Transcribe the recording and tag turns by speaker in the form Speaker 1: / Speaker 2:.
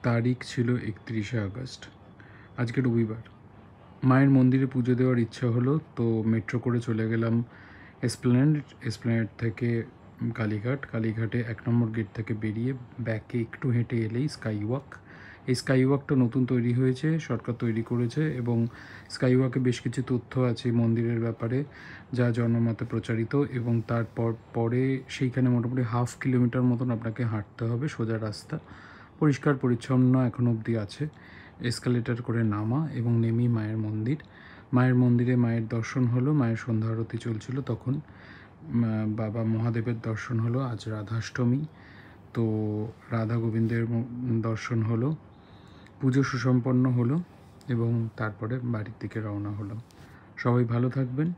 Speaker 1: তারিখ ছিল 31শে আগস্ট। আজকে রবিবার। মায়ের মন্দিরে পুজো দেওয়ার ইচ্ছা হলো, তো মেট্রো করে চলে গেলাম এসপ্ল্যানেড থেকে কালীঘাটে 1 নম্বর গেট থেকে বেরিয়ে ব্যাকে একটু হেঁটে এলেই স্কাইওয়াক। এই স্কাইওয়াকটা নতুন তৈরি হয়েছে, সরকার তৈরি করেছে, এবং স্কাইওয়াকে বেশ কিছু তথ্য আছে মন্দিরের ব্যাপারে যা জনমতে প্রচারিত, এবং পরে সেইখানে মোটামুটি 1/2 কিলোমিটার মতন আপনাকে হাঁটতে হবে, সোজা রাস্তা, পরিষ্কার পরিচ্ছন্ন এখন অবধি আছে। এসকালেটার করে নামা এবং নেমেই মায়ের মন্দিরে মায়ের দর্শন হলো। মায়ের সন্ধ্যা আরতি চলছিল তখন। বাবা মহাদেবের দর্শন হলো। আজ রাধাষ্টমী, তো রাধা গোবিন্দের দর্শন হলো, পুজো সুসম্পন্ন হলো এবং তারপরে বাড়ির দিকে রওনা হলাম। সবাই ভালো থাকবেন।